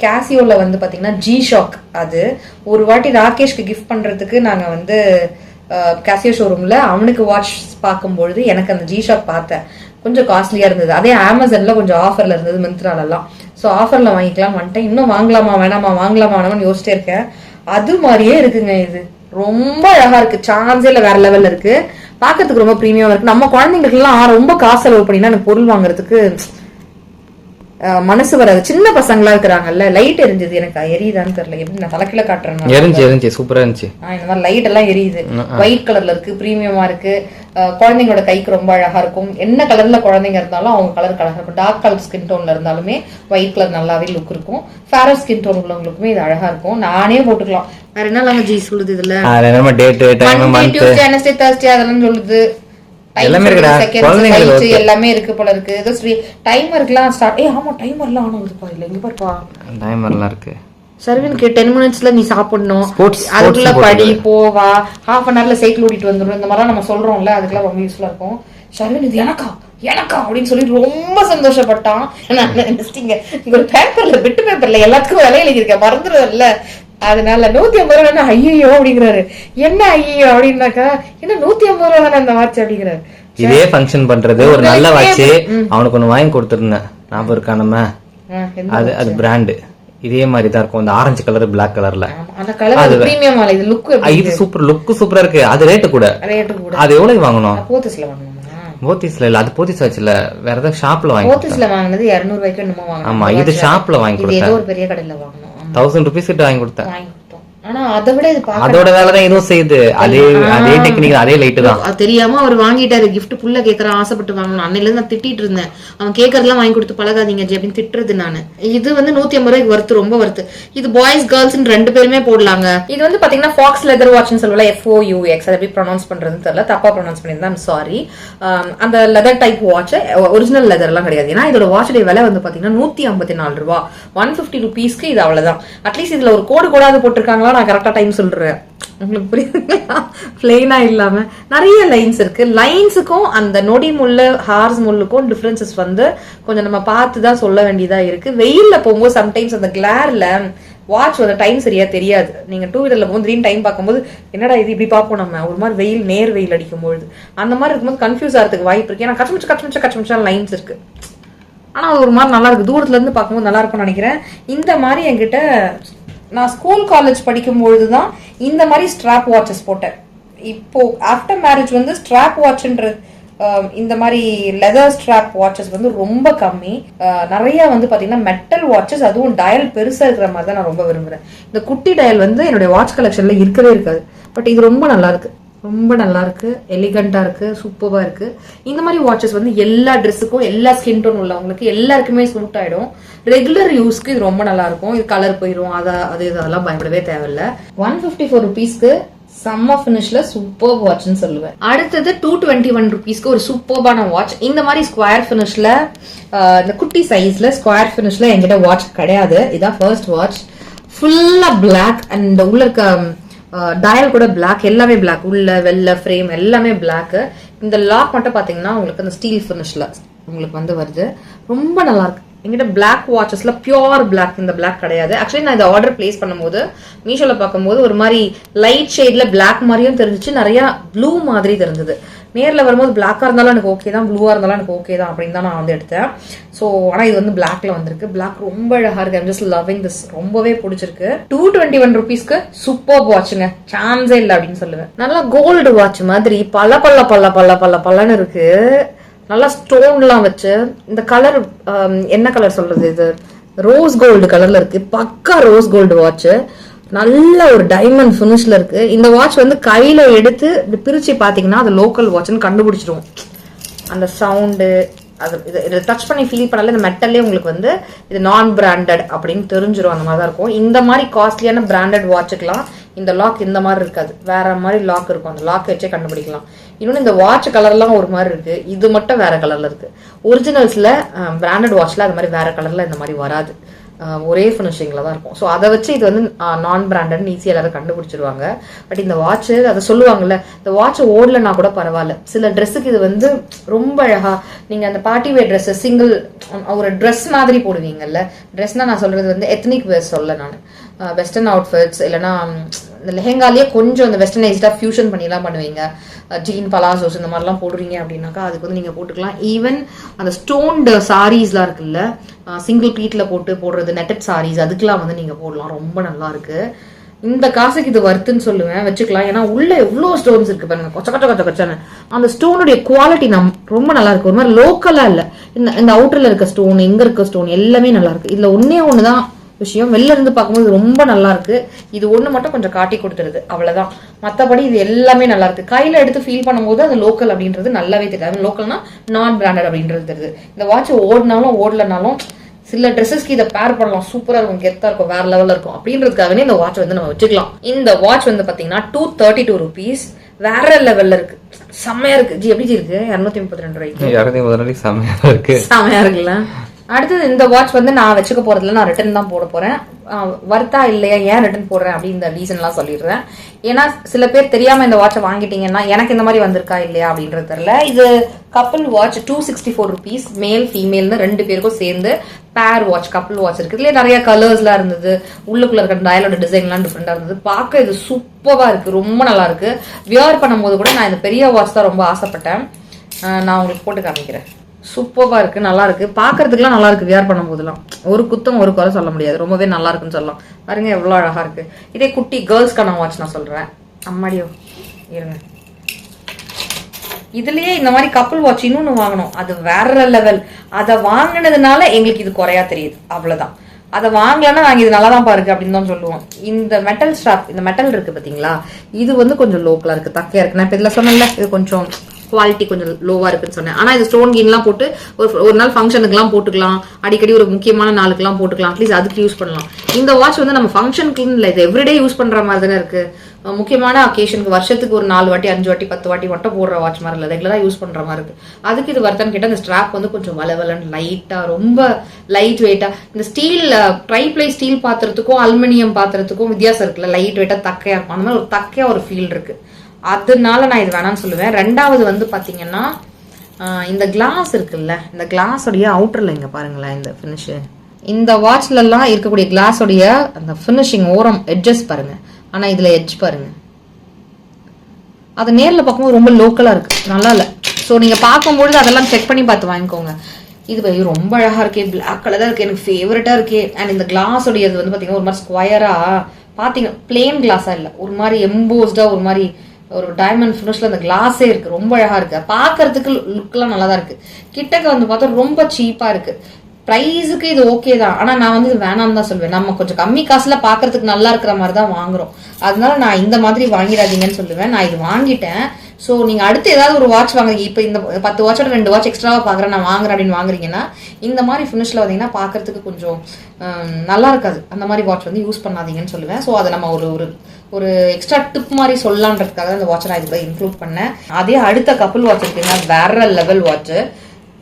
கேசியோல வந்து பாத்தீங்கன்னா ஜி ஷாக். அது ஒரு வாட்டி ராகேஷ்க்கு கிஃப்ட் பண்றதுக்கு நாங்க வந்து கேசியோ ஷோரூம்ல அவனுக்கு வாட்ச் பார்க்கும்பொழுது எனக்கு அந்த ஜி ஷாக் பார்த்தேன். கொஞ்சம் காஸ்ட்லியா இருந்தது. அதே அமேசான்ல கொஞ்சம் ஆஃபர்ல இருந்தது, மிந்த்ராலெல்லாம். ஸோ ஆஃபர்ல வாங்கிக்கலாம் வந்துட்டேன். இன்னும் வாங்கலாமா வேணாமான்னு யோசிச்சிட்டே இருக்கேன். அது மாதிரியே இருக்குங்க. இது ரொம்ப அழகா இருக்கு, சான்ஸே இல்ல, வேற லெவல்ல இருக்கு. பாக்கிறதுக்கு ரொம்ப பிரீமியமா இருக்கு. நம்ம குழந்தைங்களுக்கு எல்லாம் ரொம்ப காசு செலவு பண்ணினா எனக்கு பொருள் வாங்குறதுக்கு மனசு வராது. சின்ன பசங்களா இருக்கிறாங்கல்ல, லைட் எரிஞ்சது, எனக்கு எரியுதான்னு தெரியல, எப்படி நான் தலைக்கில காட்டுறேன். எரிஞ்சு சூப்பரா இருந்துச்சு. இந்த மாதிரி லைட் எல்லாம் எரியுது. ஒயிட் கலர்ல இருக்கு, பிரீமியமா இருக்கு. குழந்தைங்களோட கைக்கு ரொம்ப அழகா இருக்கும். என்ன கலர்ல குழந்தைங்க இருந்தாலும் அவங்க கலர் அழகா இருக்கும். டார்க் கலர் ஸ்கின் டோன்ல இருந்தாலுமே ஒயிட் கலர் நல்லாவே லுக் இருக்கும். ஃபேரர் ஸ்கின் டோன் உள்ளவங்களுக்குமே இது அழகா இருக்கும். நானே போட்டுக்கலாம். வேற என்ன லாங்க ஜி சொல்லுது இதுல, அதெல்லாம் சொல்லுது. எல்லாமே இருக்கு போல இருக்கு. ஏதோ டைமர்லாம் ஸ்டார்ட். ஆமா டைமர்லாம் ஆன் ஆகுதுப்பா. இல்ல இங்க பாருப்பா, டைமர்லாம் இருக்கு. சர்வீனுக்கு 10 மினிட்ஸ்ல நீ சாப்பிடணும், அதுக்குள்ள படி போவா, half an hourல சைக்கிள் ஓட்டிட்டு வந்துடும். இந்த மாதிரிலாம் நம்ம சொல்றோம்ல, அதுக்கெல்லாம் ரொம்ப யூஸ்ஃபுல்லா இருக்கும். சர்வீன் இது எனக்கா அப்படின்னு சொல்லி ரொம்ப சந்தோஷப்பட்டான். இங்க ஒரு பேப்பர்ல பிட்டு பேப்பர்ல எல்லாத்துக்கும் விலை எழுதியிருக்கேன், மறந்துடும்ல. அதனால 150 ரூபா. ஐயோ அப்படிங்கிறாரு. என்ன ஐயோ அப்படின்னாக்கா, என்ன 150 ரூபா தானே அந்த வாட்ச் அப்படிங்கிறாரு. இதே ஃபங்க்ஷன் பண்றது ஒரு நல்ல வாட்ச் அவனுக்கு ஒண்ணு வாங்கி கொடுத்துருந்தேன், ஞாபகம் இருக்கா? நம்ம அது பிராண்டு இதே மாதிரி தான் இருக்கும். இந்த ஆரஞ்சு கலர் பிளாக் கலர்ல. அந்த கலர் பிரீமியம் ஆல. இது லுக் இது சூப்பர் சூப்பரா இருக்கு. அது ரேட் கூட. அது எவ்வளவு வாங்கணும்? போத்தீஸ்ல வாங்கணும். போத்தீஸ்ல இல்ல, அது போத்தீஸ் வச்சுல, வேற ஏதாவது ஷாப்ல வாங்கி. போத்தீஸ்ல வாங்குனது 200 ரூபாய்க்கு என்னமோ வாங்கணும். ஆமா, இது ஷாப்ல வாங்கி கொடுத்தேன். ஏதோ ஒரு பெரிய கடையில வாங்கணும். 1000 ரூபீஸ் கிட்ட வாங்கி கொடுத்தேன். ஆனா அதை விட இது அதோட வேலைதான் இதுவும் செய்யுது. அதே டெக்னிக், அதே லைட் தான். அது தெரியாம அவர் வாங்கிட்டாரு. கிஃப்ட் புள்ள கேக்குறான், ஆசைப்பட்டு வாங்கணும். அன்னையில இருந்து நான் திட்டிட்டு இருந்தேன், அவன் கேக்குறதெல்லாம் வாங்கி கொடுத்து பழகாதீங்க அப்படின்னு திட்டுறது நானு. இது வந்து 150 ரூபாய்க்கு வருது, ரொம்ப வருது. இது பாய்ஸ் கேர்ள்ஸ் 2 பேருமே போடலாங்க. இது வந்து பாத்தீங்கன்னா ஃபாக்ஸ் லெதர் வாட்ச்னு சொல்லல, FOUX. அதை எப்படி ப்ரொனவுன்ஸ் பண்றதுன்னு தெரியல, தப்பா ப்ரொனவுன்ஸ் பண்ணிருந்தேன், சாரி. அந்த leather type watch, original leather எல்லாம் கிடையாது. ஏன்னா இதோட வாட்சுடைய விலை வந்து பாத்தீங்கன்னா 154 ரூபா, 150 ருபீஸ்க்கு இது அவ்வளவுதான். அட்லீஸ்ட் இதுல ஒரு கோடாவது போட்டிருக்காங்களா, நான் கரெக்டா டைம் சொல்றேன். உங்களுக்கு புரியுதுங்களா? பிளெயினா இல்லாம நிறைய லைன்ஸ் இருக்கு. லைன்ஸுக்கும் அந்த நொடி முள்ளு ஹார்ஸ் முள்ளுக்கும் டிஃபரன்சஸ் வந்து கொஞ்சம் நம்ம பார்த்துதான் சொல்ல வேண்டியதா இருக்கு. வெயில்ல போகும்போது சம்டைம்ஸ் அந்த கிளார்ல வாட்ச் வந்து டைம் சரியா தெரியாது. நீங்க 2 வீலர்ல போகும்போது திடீர்னு டைம் பார்க்கும்போது என்னடா இது இப்படி பார்ப்போம் நம்ம, ஒரு மாதிரி வெயில் நேர் வெயில் அடிக்கும்போது அந்த மாதிரி இருக்கும்போது கன்ஃபியூஸ் ஆகிறதுக்கு வாய்ப்பு இருக்கு. ஏன்னா கச்சமிச்சா லைன்ஸ் இருக்கு. ஆனா அது ஒரு மாதிரி நல்லா இருக்கு, தூரத்துல இருந்து பார்க்கும்போது நல்லா இருக்கும்னு நினைக்கிறேன். இந்த மாதிரி என்கிட்ட நான் ஸ்கூல் காலேஜ் படிக்கும்பொழுது தான் இந்த மாதிரி ஸ்ட்ராப் வாட்சஸ் போட்டேன். இப்போ ஆஃப்டர் மேரேஜ் வந்து ஸ்ட்ராப் வாட்ச்ன்ற இந்த மாதிரி லெதர் ஸ்ட்ராப் வாட்சஸ் வந்து ரொம்ப கம்மி. நிறைய வந்து பாத்தீங்கன்னா மெட்டல் வாட்சஸ், அதுவும் டயல் பெருசா இருக்கிற மாதிரி தான் நான் ரொம்ப விரும்புறேன். இந்த குட்டி டயல் வந்து என்னுடைய வாட்ச் கலெக்ஷன்ல இருக்கவே இருக்காது. பட் இது ரொம்ப நல்லா இருக்கு, ரொம்ப நல்லா இருக்கு, எலிகண்டா இருக்கு, சூப்பரா இருக்கு. இந்த மாதிரி வாட்சஸ் வந்து எல்லா ட்ரெஸ்ஸுக்கும், எல்லா ஸ்கின் டோன் உள்ளவங்களுக்கு எல்லாருக்குமே சூட் ஆயிடும். ரெகுலர் யூஸ்க்கு இது ரொம்ப நல்லா இருக்கும். இது கலர் போயிடும், அதெல்லாம் பயப்படவே தேவையில்லை. 154 rupeesக்கு சம்ம ஃபினிஷ்ல சூப்பர் வாட்ச்னு சொல்லுவேன். அடுத்தது 221 rupeesக்கு ஒரு சூப்பர்பான வாட்ச். இந்த மாதிரி ஸ்கொயர் ஃபினிஷ்ல, இந்த குட்டி சைஸ்ல ஸ்கொயர் ஃபினிஷ்ல என்கிட்ட வாட்ச் கிடையாது. இதான் ஃபர்ஸ்ட் வாட்ச். ஃபுல்லா பிளாக் அண்ட் உள்ள இருக்க டயல் கூட பிளாக், எல்லாமே பிளாக், உள்ள வெள்ளை ஃப்ரேம் எல்லாமே பிளாக். இந்த லாக் மட்டும் பாத்தீங்கன்னா உங்களுக்கு அந்த ஸ்டீல் ஃபினிஷ்ல உங்களுக்கு வந்து வருது. ரொம்ப நல்லா இருக்கு. எங்கிட்ட பிளாக் வாட்சஸ்ல பியோர் பிளாக், இந்த பிளாக் கிடையாது. ஆக்சுவலி நான் இந்த ஆர்டர் பிளேஸ் பண்ணும்போது மீஷோல பார்க்கும்போது ஒரு மாதிரி லைட் ஷேட்ல பிளாக் மாதிரியும் தெரிஞ்சிச்சு, நிறைய ப்ளூ மாதிரி தெரிஞ்சது. நேரில் வரும்போது பிளாக்கா இருந்தாலும் எனக்கு ஓகே தான், ப்ளூவா இருந்தாலும் எனக்கு ஓகே தான் அப்படின்னு தான் நான் வந்து எடுத்தேன். ஸோ ஆனால் இது வந்து பிளாக்ல வந்திருக்கு. பிளாக் ரொம்ப அழகா இருக்கு. I'm just loving this. ரொம்பவே பிடிச்சிருக்கு. 221 rupeesக்கு சூப்பர் வாட்சுங்க, சான்ஸே இல்லை அப்படின்னு சொல்லுவேன். நல்லா கோல்டு வாட்ச் மாதிரி பல பல்ல பல்ல பல்ல பல்ல பல்லன்னு இருக்கு. நல்லா ஸ்டோன்லாம் வச்சு, இந்த கலர் என்ன கலர் சொல்றது, இது ரோஸ் கோல்டு கலர்ல இருக்கு. பக்கா ரோஸ் கோல்டு வாட்ச், நல்ல ஒரு டைமண்ட் ஃபினிஷ்ல இருக்கு. இந்த வாட்ச் வந்து கையில எடுத்து பிரிச்சு பாத்தீங்கன்னா அது லோக்கல் வாட்ச்னு கண்டுபிடிச்சிருவோம். அந்த சவுண்டு, அது இதை டச் பண்ணி ஃபீல் பண்ணல, இந்த மெட்டல்லே உங்களுக்கு வந்து இது நான் பிராண்டட் அப்படின்னு தெரிஞ்சிடும். அந்த மாதிரி தான் இருக்கும். இந்த மாதிரி காஸ்ட்லியான பிராண்டட் வாட்சுக்கெல்லாம் இந்த லாக் இந்த மாதிரி இருக்காது, வேற மாதிரி லாக் இருக்கும். அந்த லாக் வச்சே கண்டுபிடிக்கலாம். இன்னொன்று இந்த வாட்ச் கலர்லாம் ஒரு மாதிரி இருக்கு, இது மட்டும் வேற கலர்ல இருக்கு. ஒரிஜினல்ஸ்ல பிராண்டட் வாட்ச்ல அது மாதிரி வேற கலர்ல இந்த மாதிரி வராது, ஒரே ஃபினிஷிங்ல தான் இருக்கும். ஸோ அதை வச்சு இது வந்து நான் பிராண்டட் ஈஸியாக எல்லாரும் கண்டுபிடிச்சிருவாங்க. பட் இந்த வாட்ச் அதை சொல்லுவாங்கல்ல, இந்த வாட்ச் ஓடலன்னா கூட பரவாயில்ல, சில ட்ரெஸ்ஸுக்கு இது வந்து ரொம்ப அழகா. நீங்க அந்த பார்ட்டி வேர் ட்ரெஸ், சிங்கிள் ஒரு ட்ரெஸ் மாதிரி போடுவீங்கல்ல. ட்ரெஸ்னா நான் சொல்றது வந்து எத்னிக் வேர் சொல்ல, நான் வெஸ்டர்ன் அவுட்ஃபிட்ஸ் இல்லைன்னா இந்த லெஹெங்காலேயே கொஞ்சம் அந்த வெஸ்டர்னைஸ்டா ஃபியூஷன் பண்ணிலாம் பண்ணுவீங்க. ஜீன் பலாசோஸ் இந்த மாதிரிலாம் போடுறீங்க அப்படின்னாக்கா அதுக்கு வந்து நீங்க போட்டுக்கலாம். ஈவன் அந்த ஸ்டோன்டு சாரீஸ்லாம் இருக்குல்ல, சிங்கிள் பீட்ல போடுறது நெட்டட் சாரீஸ், அதுக்கெல்லாம் வந்து நீங்க போடலாம். ரொம்ப நல்லா இருக்கு. இந்த காசுக்கு இது வருத்துன்னு சொல்லுவேன், வச்சுக்கலாம். ஏன்னா உள்ள எவ்வளவு ஸ்டோன்ஸ் இருக்கு பாருங்க, கொச்ச கொச்ச கொச்ச கொச்சன்னு. அந்த ஸ்டோனுடைய குவாலிட்டி ரொம்ப நல்லா இருக்கு. ஒரு மாதிரி லோக்கலா இல்ல, இந்த அவுட்டர்ல இருக்க ஸ்டோன், எங்க இருக்க ஸ்டோன் எல்லாமே நல்லா இருக்கு. இதுல ஒண்ணுதான் விஷயம், வெளில இருந்து பார்க்கும்போது ரொம்ப நல்லா இருக்கு. இது ஒண்ணு மட்டும் கொஞ்சம் காட்டி கொடுத்துருது, அவ்வளவுதான். மத்தபடி இது எல்லாமே நல்லா இருக்கு. கையில எடுத்து ஃபீல் பண்ணும்போது அது லோக்கல் அப்படின்றது நல்லாவே தெரியாது. லோக்கல்னா நான் பிராண்டட் அப்படின்றது தெரியுது. இந்த வாட்ச் ஓடினாலும் ஓடலனாலும் சில ட்ரெஸ்ஸஸ்க்கு இதை பேர் பண்ணலாம், சூப்பரா இருக்கும், கெத்தா இருக்கும், வேற லெவல்ல இருக்கும். அப்படின்றதுக்காகவே இந்த வாட்ச் வந்து நம்ம வச்சுக்கலாம். இந்த வாட்ச் வந்து பாத்தீங்கன்னா 232 rupees, வேற லெவல்ல இருக்கு, செம்மையா இருக்கு. ஜி எப்படி இருக்கு? 232 ரூபாய்க்கு 232 செம்மையா இருக்கு, செம்மையா இருக்குல்ல. அடுத்தது இந்த வாட்ச் வந்து நான் வச்சுக்க போறதுல நான் ரிட்டர்ன் தான் போட போறேன். வர்த்தா இல்லையா, ஏன் ரிட்டர்ன் போடுறேன் அப்படின்னு ரீசன் எல்லாம் சொல்லிடுறேன். ஏன்னா சில பேர் தெரியாம இந்த வாட்சை வாங்கிட்டீங்கன்னா எனக்கு இந்த மாதிரி வந்திருக்கா இல்லையா அப்படின்றது தெரியல. இது கப்பிள் வாட்ச் 264 rupees, மேல் ஃபீமேல்னு 2 பேருக்கும் சேர்ந்து பேர் வாட்ச், கப்பிள் வாட்ச் இருக்கு. இதுல நிறைய கலர்ஸ்லாம் இருந்தது, உள்ளுக்குள்ள இருக்க டயலோட டிசைன்லாம் டிஃப்ரெண்டா இருந்தது. பார்க்க இது சூப்பரா இருக்கு, ரொம்ப நல்லா இருக்கு. வியர் பண்ணும்போது கூட நான் இந்த பெரிய வாட்ச் தான் ரொம்ப ஆசைப்பட்டேன். நான் உங்களுக்கு போட்டு காமிக்கிறேன். சூப்பரா இருக்கு, நல்லா இருக்கு, பாக்குறதுக்குலாம் நல்லா இருக்கு. வியர் பண்ணும் போதெல்லாம் ஒரு குத்தம் ஒரு குறை சொல்ல முடியாது, ரொம்பவே நல்லா இருக்குன்னு சொல்லலாம். பாருங்க எவ்வளவு அழகா இருக்கு. இதே குட்டி கேர்ள்ஸ்க்கான வாட்ச் நான் சொல்றேன். அம்மாடியோ இருங்க, இதுலயே இந்த மாதிரி கப்பிள் வாட்ச் இன்னொன்னு வாங்கணும், அது வேற லெவல். அதை வாங்கினதுனால எங்களுக்கு இது குறையா தெரியுது, அவ்வளவுதான். அதை வாங்கலன்னா நாங்க இது நல்லாதான் பாருக்கு அப்படின்னு தான் சொல்லுவோம். இந்த மெட்டல் ஸ்ட்ராப், இந்த மெட்டல் இருக்கு பாத்தீங்களா, இது வந்து கொஞ்சம் லோக்கலா இருக்கு, தக்கையா இருக்கு. நான் இப்ப இதுல சொன்னேன்ல, இது கொஞ்சம் குவாலிட்டி கொஞ்சம் லோவா இருக்குன்னு சொன்னேன். ஆனா இது ஸ்டோன் கீன்லாம் போட்டு ஒரு நாள் ஃபங்க்ஷனுக்கு எல்லாம் போட்டுக்கலாம், அடிக்கடி ஒரு முக்கியமான நாளுக்கு எல்லாம் போட்டுக்கலாம், அட்லீஸ்ட் அதுக்கு யூஸ் பண்ணலாம். இந்த வாட்ச் வந்து நம்ம ஃபங்க்ஷனுக்கு இல்லை, இது எவ்ரிடே யூஸ் பண்ற மாதிரி தானே இருக்கு. முக்கியமான அக்கேஷனுக்கு வருஷத்துக்கு ஒரு 4 வாட்டி 5 வாட்டி 10 வாட்டி மட்டும் போடுற வாட்ச் மாதிரி இல்லை, ரெகுலரா யூஸ் பண்ற மாதிரி இருக்கு. அதுக்கு இது வருத்தான்னு கேட்டா, இந்த ஸ்ட்ராப் வந்து கொஞ்சம் வளவலன்னு லைட்டா, ரொம்ப லைட் வெயிட்டா. இந்த ஸ்டீல் ட்ரைப்ளை ஸ்டீல் பாத்திரத்துக்கும் அலுமினியம் பாத்திரத்துக்கும் வித்தியாசம் இருக்குல்ல, லைட் வெயிட்டா தக்கையா இருக்கும். அந்த மாதிரி ஒரு தக்கையா ஒரு ஃபீல் இருக்கு, அதனால நான் இது வேணாம்னு சொல்லுவேன். ரெண்டாவது வந்து பாத்தீங்கன்னா இந்த கிளாஸ் இருக்குல்ல, இந்த கிளாஸோடைய அவுட்டர்ல இங்க பாருங்களேன், இந்த பினிஷ், இந்த வாட்ச்ல எல்லாம் இருக்கக்கூடிய கிளாஸோடைய அந்த பினிஷிங் ஓரம் எட்ஜஸ் பாருங்க. ஆனா இதுல எட்ஜ் பாருங்க, அது நேர்ல பார்க்கும்போது ரொம்ப லோக்கலா இருக்கு, நல்லா இல்ல. ஸோ நீங்க பார்க்கும்பொழுது அதெல்லாம் செக் பண்ணி பார்த்து வாங்கிக்கோங்க. இது ரொம்ப அழகா இருக்கே, பிளாக் கலரா இருக்கு, எனக்கு ஃபேவரட்டா இருக்கே. அண்ட் இந்த கிளாஸோடைய இது வந்து பாத்தீங்கன்னா ஒரு மாதிரி ஸ்கொயரா பாத்தீங்க, பிளேன் கிளாஸா இல்ல, ஒரு மாதிரி எம்போஸ்டா, ஒரு மாதிரி ஒரு டைமண்ட் ஃபினிஷ்ல அந்த கிளாஸே இருக்கு, ரொம்ப அழகா இருக்கு. பாக்குறதுக்கு லுக்லாம் நல்லா தான் இருக்கு. கிட்டக்க வந்து பார்த்தா ரொம்ப சீப்பா இருக்கு. ப்ரைஸுக்கு இது ஓகே தான், ஆனா நான் வந்து இது வேணாம்னு தான் சொல்லுவேன். நம்ம கொஞ்சம் கம்மி காசுல பாக்குறதுக்கு நல்லா இருக்கிற மாதிரி தான் வாங்குறோம். அதனால நான் இந்த மாதிரி வாங்கிடாதீங்கன்னு சொல்லுவேன். நான் இது வாங்கிட்டேன். ஸோ நீங்க அடுத்து ஏதாவது ஒரு வாட்ச் வாங்குறீங்க, இப்போ இந்த 10 வாட்சோட 2 வாட்ச் எக்ஸ்ட்ராவா பாக்குறேன் நான் வாங்குறேன் அப்படின்னு வாங்குறீங்கன்னா இந்த மாதிரி ஃபினிஷ்ல வந்தீங்கன்னா பாக்குறதுக்கு கொஞ்சம் நல்லா இருக்காது. அந்த மாதிரி வாட்ச் வந்து யூஸ் பண்ணாதீங்கன்னு சொல்லுவேன். ஸோ அதை நம்ம ஒரு எக்ஸ்ட்ரா டிப் மாதிரி சொல்லலான்றதுக்காக அந்த வாட்சை நான் இதுக்கு இன்க்ளூட் பண்ணேன். அதே அடுத்த கப்புள் வாட்ச் இருக்குங்க, வேற லெவல் வாட்ச்.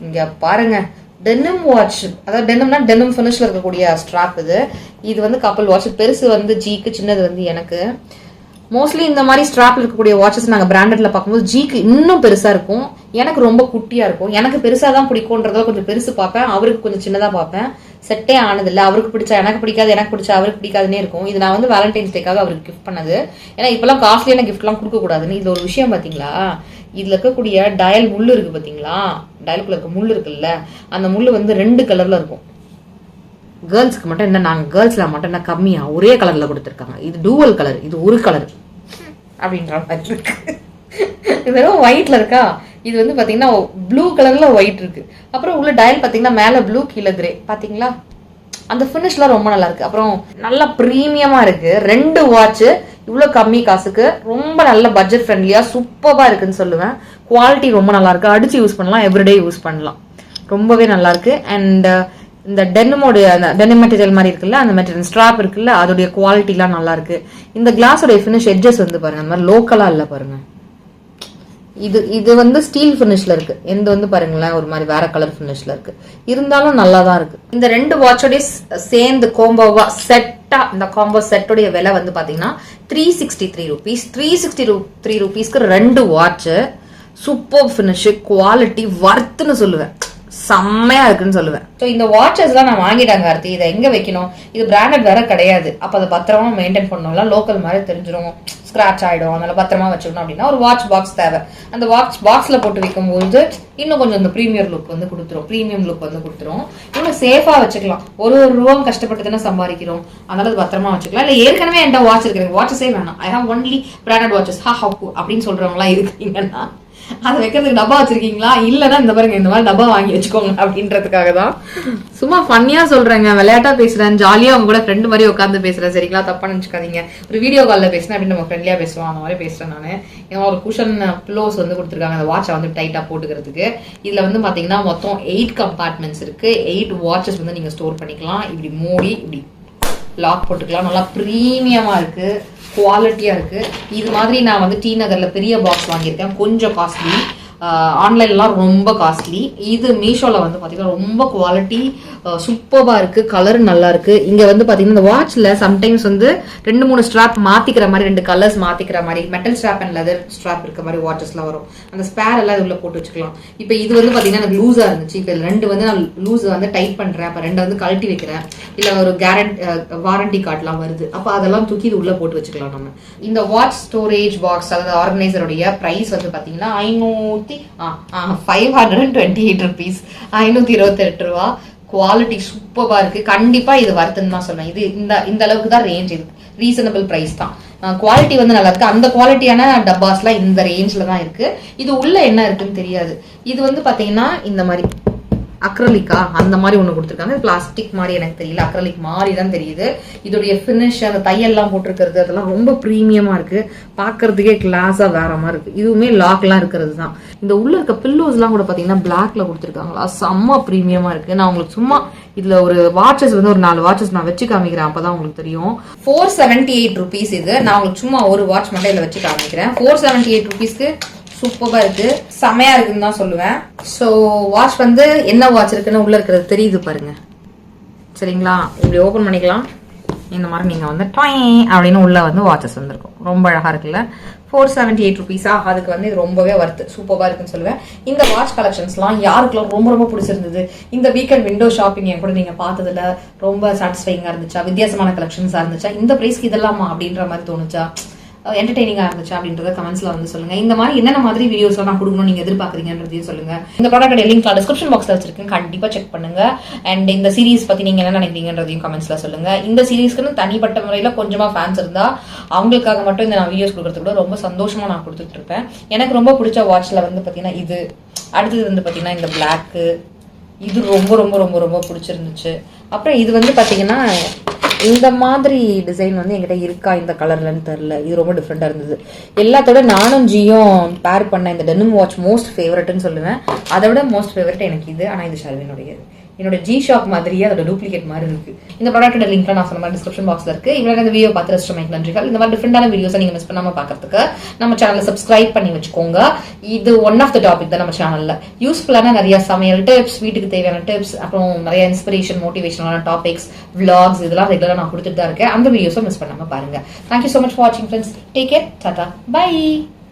இங்க பாருங்க, டெனிம் வாட்ச், அதாவது டெனிம்னா டெனிம் ஃபினிஷ்ல இருக்கக்கூடிய ஸ்ட்ராப். இது வந்து கப்புள் வாட்ச். பெருசு வந்து ஜிக்கு, சின்னது வந்து எனக்கு. மோஸ்ட்லி இந்த மாதிரி ஸ்ட்ராப்ல இருக்கக்கூடிய வாட்சஸ் நாங்கள் பிராண்டட்ல பார்க்கும்போது ஜிக்கு இன்னும் பெருசா இருக்கும், எனக்கு ரொம்ப குட்டியா இருக்கும். எனக்கு பெருசா தான் பிடிக்கும்ன்றதால கொஞ்சம் பெருசு பார்ப்பேன், அவருக்கு கொஞ்சம் சின்னதா பார்ப்பேன். செட்டே ஆனதில்லை. அவருக்கு பிடிச்சா எனக்கு பிடிக்காது, எனக்கு பிடிச்சா அவருக்கு பிடிக்காதுன்னே இருக்கும். இது நான் வந்து வேலண்டைன்ஸ் டேக்காக அவருக்கு கிஃப்ட் பண்ணது. ஏன்னா இப்பெல்லாம் காஸ்ட்லியான கிஃப்ட்லாம் கொடுக்க கூடாதுன்னு. இதுல ஒரு விஷயம் பாத்தீங்களா, இதுல இருக்கக்கூடிய டயல் முள்ளு இருக்கு பாத்தீங்களா, டயலுக்குள்ள இருக்க முள்ளு இருக்குல்ல, அந்த முள்ளு வந்து 2 கலர்ல இருக்கும். கேர்ள்ஸ்க்கு மட்டும் என்ன, நாங்க கேர்ள்ஸ்ல மட்டும் என்ன கம்மியா ஒரே கலர்ல கொடுத்துருக்காங்க. இது டூவல் கலர், இது ஒரு கலர் அப்படின்ற மாதிரி இருக்கு. இது வெறும் ஒயிட்ல இருக்கா, இது வந்து பாத்தீங்கன்னா ப்ளூ கலர்ல ஒயிட் இருக்கு. அப்புறம் உள்ள டயல் பாத்தீங்கன்னா மேல ப்ளூ கீழே கிரே. பாத்தீங்களா, அந்த ஃபினிஷ்லாம் ரொம்ப நல்லா இருக்கு. அப்புறம் நல்லா பிரீமியமா இருக்கு. 2 வாட்ச் இவ்வளவு கம்மி காசுக்கு ரொம்ப நல்ல பட்ஜெட் ஃப்ரெண்ட்லியா சூப்பரா இருக்குன்னு சொல்லுவேன். குவாலிட்டி ரொம்ப நல்லா இருக்கு, அடிச்சு யூஸ் பண்ணலாம், எவ்ரிடே யூஸ் பண்ணலாம், ரொம்பவே நல்லா இருக்கு. அண்ட் இந்த டெனிமோட அந்த டெனிம் மெட்டீரியல் மாதிரி இருக்குல்ல, அந்த மெட்டீரியல் ஸ்ட்ராப் இருக்குல்ல, அதோடைய குவாலிட்டிலாம் நல்லா இருக்கு. இந்த கிளாஸோட ஃபினிஷ் எட்ஜஸ் வந்து பாருங்க, அந்த மாதிரி லோக்கலா இல்ல பாருங்க. இது வந்து ஸ்டீல் ஃபினிஷ்ல இருக்கு. எந்த வந்து பாருங்களேன் ஒரு மாதிரி வேற கலர் ஃபினிஷ்ல இருக்கு, இருந்தாலும் நல்லா தான் இருக்கு. இந்த 2 வாட்சோட சேர்ந்து கோம்போவா செட்டா, இந்த காம்போ செட்டோடைய விலை வந்து பாத்தீங்கன்னா 363 rupees. 363 rupeesக்கு 2 வாட்ச், சூப்பர் ஃபினிஷ், குவாலிட்டி, வர்த்துன்னு சொல்லுவேன், செம்மையா இருக்குன்னு சொல்லுவேன். ஸோ இந்த வாட்சஸ் எல்லாம் நான் வாங்கிட்டாங்க. அடுத்து இதை எங்க வைக்கணும், இது பிராண்டட் வேற கிடையாது, அப்ப அதை பத்திரமா மெயின்டைன் பண்ணணும்ல, லோக்கல் மாதிரி தெரிஞ்சிடும், ஸ்கிராச் ஆயிடும், அதனால பத்திரமா வச்சுக்கணும். அப்படின்னா ஒரு வாட்ச் பாக்ஸ் தேவை. அந்த வாட்ச் பாக்ஸ்ல போட்டு வைக்கும்போது இன்னும் கொஞ்சம் இந்த ப்ரீமியர் லுக் வந்து கொடுத்துரும், ப்ரீமியம் லுக் வந்து கொடுத்துரும். இன்னும் சேஃபா வச்சுக்கலாம். ஒரு ரூபாய் கஷ்டப்பட்டு தானே சம்பாதிக்கிறோம், அதனால பத்திரமா வச்சுக்கலாம். இல்ல ஏற்கனவே என்கிட்ட வாட்ச் இருக்கு, வாட்சஸே வேணாம், I have only branded watches அப்படின்னு சொல்றவங்களா இருக்கீங்கன்னா அதை வைக்கிறதுக்கு டப்பா வச்சிருக்கீங்களா, இல்லன்னா இந்த பாருங்க இந்த மாதிரி டப்பா வாங்கி வச்சுக்கோங்க அப்படின்றதுக்காக தான். சும்மா ஃபன்னியா சொல்றேங்க, விளையாட்டா பேசுறேன், ஜாலியா அவங்க கூட ஃப்ரெண்டு மாதிரி உட்காந்து பேசுறேன், சரிங்களா, தப்பா நினைச்சுக்காதீங்க. ஒரு வீடியோ காலில் பேசினேன் அப்படின்னு நம்ம ஃப்ரெண்ட்லியா பேசுவோம், அந்த மாதிரி பேசுறேன் நான். ஏன்னா ஒரு குஷன் ப்ளோஸ் வந்து கொடுத்துருக்காங்க அந்த வாட்சை வந்து டைட்டா போட்டுக்கிறதுக்கு. இதுல வந்து பாத்தீங்கன்னா மொத்தம் 8 கம்பார்ட்மெண்ட்ஸ் இருக்கு. 8 வாட்சஸ் வந்து நீங்க ஸ்டோர் பண்ணிக்கலாம். இப்படி மூடி இப்படி லாக் போட்டுக்கலாம். நல்லா ப்ரீமியமா இருக்கு, குவாலிட்டியா இருக்கு. இது மாதிரி நான் வந்து டி நகர்ல பெரிய பாக்ஸ் வாங்கியிருக்கேன், கொஞ்சம் காஸ்ட்லி. ஆன்லைன்லாம் ரொம்ப காஸ்ட்லி. இது மீஷோல வந்து பாத்தீங்கன்னா ரொம்ப குவாலிட்டி சூப்பரா இருக்கு, கலர் நல்லா இருக்கு. இங்க வந்து பாத்தீங்கன்னா இந்த வாட்ச்ல சம்டைம்ஸ் வந்து 2-3 ஸ்ட்ராப் மாத்திக்கிற மாதிரி, 2 கலர்ஸ் மாத்திக்கிற மாதிரி, metal strap and leather strap இருக்க மாதிரி வாட்சஸ்லாம் வரும். அந்த ஸ்பேர் எல்லாம் உள்ள போட்டு வச்சுக்கலாம். இப்போ இது வந்து பாத்தீங்கன்னா எனக்கு லூஸா இருந்துச்சு, இப்போ 2 வந்து நான் லூஸ் வந்து டைட் பண்றேன், அப்ப 2 வந்து கழட்டி வைக்கிறேன், இல்ல ஒரு வாரண்டி கார்ட்லாம் வருது, அப்ப அதெல்லாம் தூக்கி இது உள்ள போட்டு வச்சுக்கலாம் நம்ம. இந்த வாட்ச் ஸ்டோரேஜ் பாக்ஸ் அதாவது ஆர்கனைசருடைய பிரைஸ் வந்து பாத்தீங்கன்னா 528 rupees, 528 ரூபா. குவாலிட்டி சூப்பரா இருக்கு. கண்டிப்பா இது வர்த்துன்னு தான் சொல்றேன். இது இந்த அளவுக்கு தான் ரேஞ்ச், இது ரீசனபிள் பிரைஸ் தான். குவாலிட்டி வந்து நல்லா இருக்கு. அந்த குவாலிட்டியான டப்பாஸ்லாம் இந்த ரேஞ்ச்ல தான் இருக்கு. இது உள்ள என்ன இருக்குன்னு தெரியாது. இது வந்து பாத்தீங்கன்னா இந்த மாதிரி அக்ரலிக்கா அந்த மாதிரி ஒண்ணு கொடுத்துருக்காங்க. பிளாஸ்டிக் மாதிரி எனக்கு தெரியல, அக்ரலிக் மாதிரி தான் தெரியுது. இதோடைய ஃபினிஷ், அந்த தையெல்லாம் போட்டிருக்கிறது அதெல்லாம் ரொம்ப ப்ரீமியமா இருக்கு, பாக்குறதுக்கே கிளாஸா வேற மாதிரி இருக்கு. இதுவுமே லாக் எல்லாம் இருக்கிறது தான். இந்த உள்ள இருக்க பில்லோஸ் எல்லாம் கூட பாத்தீங்கன்னா பிளாக்ல கொடுத்துருக்காங்களா, செம்ம ப்ரீமியமா இருக்கு. நான் உங்களுக்கு சும்மா இதுல ஒரு வாட்சஸ் வந்து ஒரு 4 வாட்சஸ் நான் வச்சு காமிக்கிறேன், அப்பதான் உங்களுக்கு தெரியும். 478 rupees இது. நான் உங்களுக்கு சும்மா ஒரு வாட்ச் மட்டும் இதுல வச்சு காமிக்கிறேன். 478 rupeesக்கு சூப்பரா இருக்கு, செமையா இருக்குன்னு தான் சொல்லுவேன். சோ வாட்ச் வந்து என்ன வாட்ச் இருக்குன்னு உள்ள இருக்கிறது தெரியுது பாருங்க, சரிங்களா. இப்படி ஓபன் பண்ணிக்கலாம். இந்த மாதிரி நீங்க வந்து டாய் அப்படின்னு உள்ள வந்து வாட்சஸ் வந்துருக்கும். ரொம்ப அழகா இருக்குல்ல. 478 rupees. அதுக்கு வந்து இது ரொம்பவே வர்த்து, சூப்பரா இருக்குன்னு சொல்லுவேன். இந்த வாட்ச் கலெக்ஷன்ஸ்லாம் யாருக்கெல்லாம் ரொம்ப ரொம்ப பிடிச்சிருந்தது, இந்த வீக்கெண்ட் விண்டோ ஷாப்பிங் கூட நீங்க பார்த்ததுல ரொம்ப சாட்டிஸ்ஃபைங்கா இருந்துச்சா, வித்தியாசமான கலெக்ஷன்ஸா இருந்துச்சா, இந்த பிரைஸ்க்கு இதெல்லாமா அப்படின்ற மாதிரி தோணுச்சா, என்டர்டெய்னிங்கா இருந்துச்சு அப்படின்றத கமெண்ட்ஸ்ல வந்து சொல்லுங்க. இந்த மாதிரி என்னென்ன மாதிரி வீடியோஸ் நான் கொடுக்கணும் நீங்க எதிர்பார்க்குறீங்கன்றதையும் சொல்லுங்க. இந்த ப்ராடக்ட் லிங்க் டிஸ்கிரிப்ஷன் பாக்ஸ்ல வச்சிருக்கேன், கண்டிப்பா செக் பண்ணுங்க. அண்ட் இந்த சீரிஸ் பத்தி நீங்க என்ன நினைக்கிறீங்கன்றதையும் கமெண்ட்ஸ்ல சொல்லுங்க. இந்த சீரிஸ்க்கு தனிப்பட்ட முறையில கொஞ்சமா ஃபேன்ஸ் இருந்தா அவங்களுக்காக மட்டும் இந்த நான் வீடியோஸ் கொடுக்கறது கூட ரொம்ப சந்தோஷமா நான் கொடுத்துட்டு இருப்பேன். எனக்கு ரொம்ப பிடிச்ச வாட்ச்ல வந்து பாத்தீங்கன்னா இது, அடுத்தது வந்து பாத்தீங்கன்னா இந்த பிளாக், இது ரொம்ப ரொம்ப ரொம்ப ரொம்ப பிடிச்சிருந்துச்சு. அப்புறம் இது வந்து பாத்தீங்கன்னா இந்த மாதிரி டிசைன் வந்து என்கிட்ட இருக்கா இந்த கலர்லன்னு தெரியல, இது ரொம்ப டிஃப்ரெண்டா இருந்தது. எல்லாத்தோட நானும் ஜியும் பேர் பண்ண இந்த டெனிம் வாட்ச் மோஸ்ட் ஃபேவரட்னு சொல்லுவேன். அதை விட மோஸ்ட் ஃபேவரட் எனக்கு இது. ஆனா இது ஷர்வினுடைய என்னோட ஜி ஷாக் மாதிரியே அதோட டூப்ளிகேட் மாதிரி இருக்கு. இந்த ப்ராடக்ட்டோட லிங்க் நான் சொன்ன மாதிரி டிஸ்கிரிப்ஷன் பாக்ஸ்ல இருக்கு. இவ்வளவு இந்த வீடியோ பார்த்து ரசிச்சமைக்கு நன்றிகள். இந்த மாதிரி டிஃப்ரெண்டான வீடியோஸை நீங்க மிஸ் பண்ணாம பாக்கிறதுக்கு நம்ம சேனலை சப்ஸ்கிரைப் பண்ணி வச்சுக்கோங்க. இது ஒன் ஆஃப் த டாபிக் தான் நம்ம சேனல்ல யூஸ்ஃபுல்லான நிறைய சமையல் டிப்ஸ், வீட்டுக்கு தேவையான டிப்ஸ், அப்புறம் நிறைய இன்ஸ்பிரேஷன் மோட்டிவேஷனான டாபிக்ஸ், vlogs இதெல்லாம் ரெகுலரா நான் கொடுத்துட்டு தான் இருக்கேன். அந்த வீடியோஸை மிஸ் பண்ணாம பாருங்க. Thank you so much for watching friends. Take care. Tata. Bye.